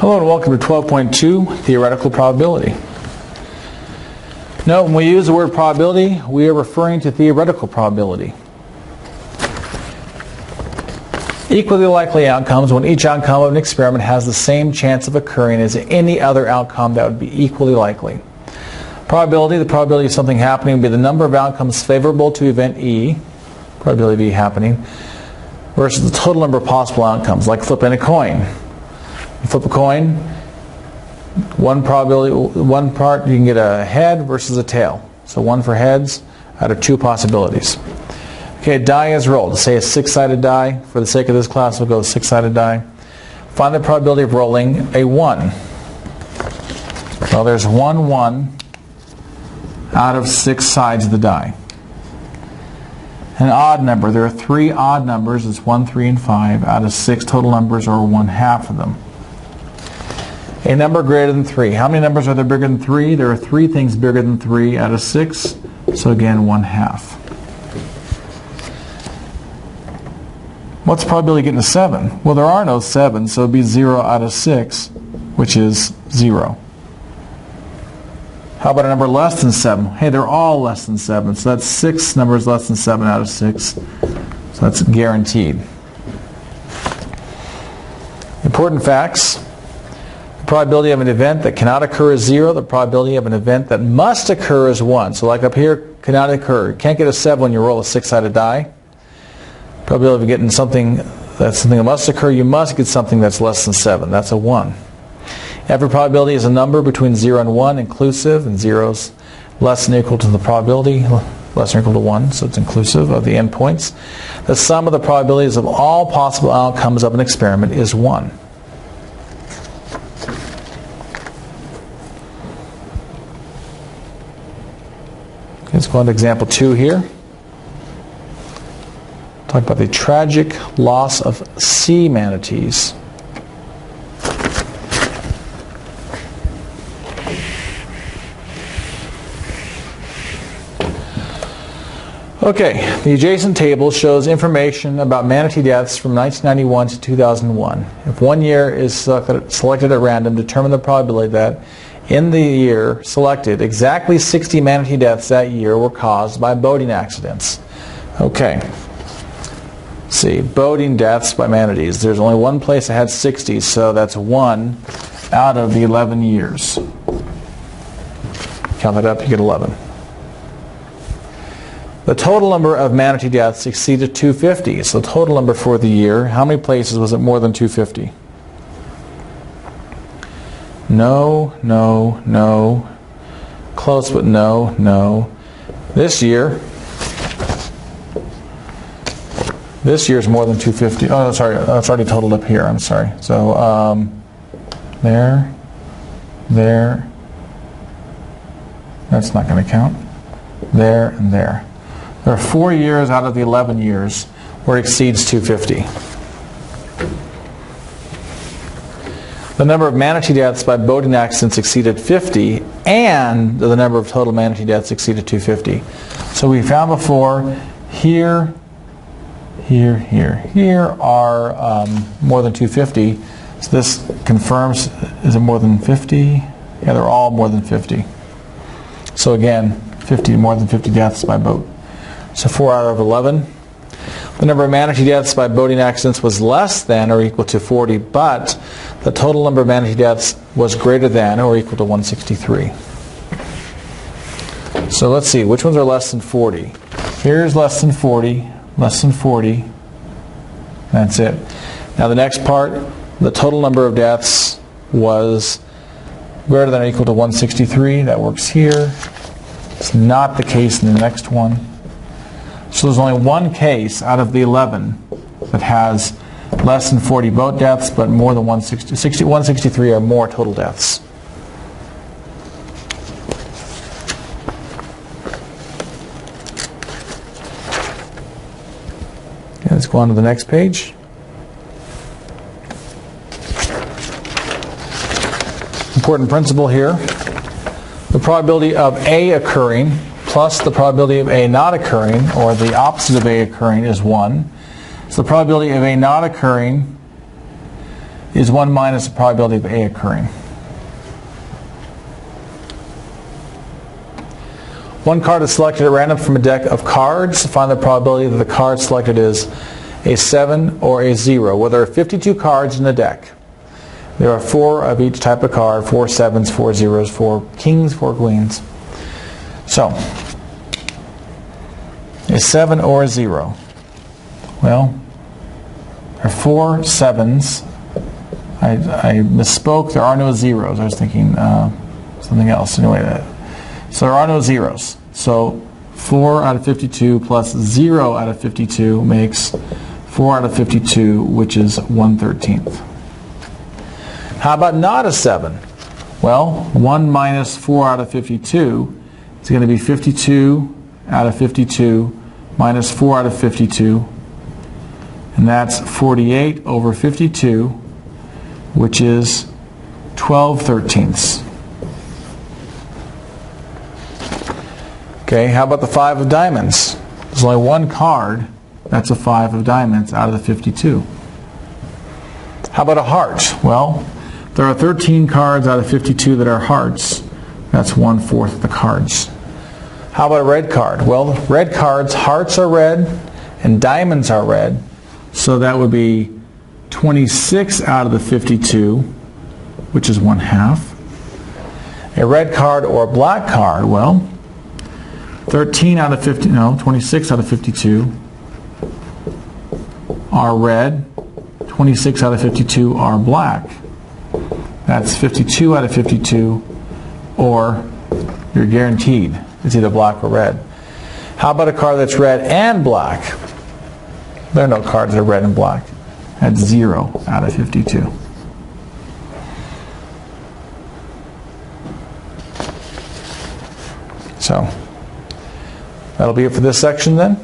Hello and welcome to 12.2, Theoretical Probability. Note, when we use the word probability, we are referring to theoretical probability. Equally likely outcomes when each outcome of an experiment has the same chance of occurring as any other outcome that would be equally likely. Probability, the probability of something happening would be the number of outcomes favorable to event E, probability of E happening, versus the total number of possible outcomes, like flipping a coin. You flip a coin, one part you can get a head versus a tail. So one for heads out of two possibilities. Okay, a die is rolled. Say a six-sided die. For the sake of this class, we'll go with six-sided die. Find the probability of rolling a 1. Well, there's 1 out of 6 sides of the die. An odd number. There are 3 odd numbers. It's 1, 3, and 5 out of 6 total numbers, or 1/2 of them. A number greater than 3. How many numbers are there bigger than 3? There are 3 things bigger than 3 out of 6. So again, 1/2. What's the probability of getting a 7? Well, there are no 7, so it would be 0 out of 6, which is 0. How about a number less than 7? Hey, they're all less than 7, so that's 6 numbers less than 7 out of 6. So that's guaranteed. Important facts. The probability of an event that cannot occur is 0. The probability of an event that must occur is 1. So like up here, cannot occur. You can't get a 7 when you roll a 6-sided die. Probability of getting something that must occur, you must get something that's less than 7. That's a 1. Every probability is a number between 0 and 1 inclusive, and 0 is less than or equal to the probability, less than or equal to 1, so it's inclusive of the endpoints. The sum of the probabilities of all possible outcomes of an experiment is 1. Let's go on to example 2 here. Talk about the tragic loss of sea manatees. Okay, the adjacent table shows information about manatee deaths from 1991 to 2001. If 1 year is selected at random, determine the probability that in the year selected, exactly 60 manatee deaths that year were caused by boating accidents. Okay. Let's see, boating deaths by manatees. There's only one place that had 60, so that's 1 out of the 11 years. Count that up, you get 11. The total number of manatee deaths exceeded 250. So the total number for the year, how many places was it more than 250? No, no, no. Close, but no, no. This year is more than 250. Oh, sorry, that's already totaled up here. I'm sorry. So there. That's not going to count. There and there. There are 4 years out of the 11 years where it exceeds 250. The number of manatee deaths by boating accidents exceeded 50, and the number of total manatee deaths exceeded 250. So we found before, here are more than 250. So this confirms, is it more than 50? Yeah, they're all more than 50. So again, more than 50 deaths by boat. So 4 out of 11. The number of manatee deaths by boating accidents was less than or equal to 40, but the total number of manatee deaths was greater than or equal to 163. So let's see, which ones are less than 40? Here's less than 40, less than 40. That's it. Now the next part, the total number of deaths was greater than or equal to 163. That works here. It's not the case in the next one. So there's only one case out of the 11 that has less than 40 boat deaths, but more than 163 or more total deaths. Okay, let's go on to the next page. Important principle here. The probability of A occurring plus the probability of A not occurring, or the opposite of A occurring, is 1. So the probability of A not occurring is 1 minus the probability of A occurring. One card is selected at random from a deck of cards. Find the probability that the card selected is a 7 or a 0. Well, there are 52 cards in the deck. There are 4 of each type of card, 4 sevens, 4 zeros, 4 kings, 4 queens. So, a 7 or a 0. Well, there are 4 sevens. I misspoke. There are no zeros. I was thinking something else. Anyway, so there are no zeros. So 4 out of 52 plus 0 out of 52 makes 4 out of 52, which is 1/13. How about not a 7? Well, 1 minus 4 out of 52 is going to be 52 out of 52 minus 4 out of 52. And that's 48 over 52, which is 12/13. Okay, how about the 5 of diamonds? There's only one card. That's a 5 of diamonds out of the 52. How about a heart? Well, there are 13 cards out of 52 that are hearts. That's 1/4 of the cards. How about a red card? Well, red cards, hearts are red and diamonds are red. So that would be 26 out of the 52, which is 1/2. A red card or a black card, well, 26 out of 52 are red, 26 out of 52 are black. That's 52 out of 52, or you're guaranteed it's either black or red. How about a card that's red and black? There are no cards that are red and black. That's 0 out of 52. So, that'll be it for this section then.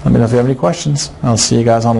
Let me know if you have any questions. I'll see you guys online.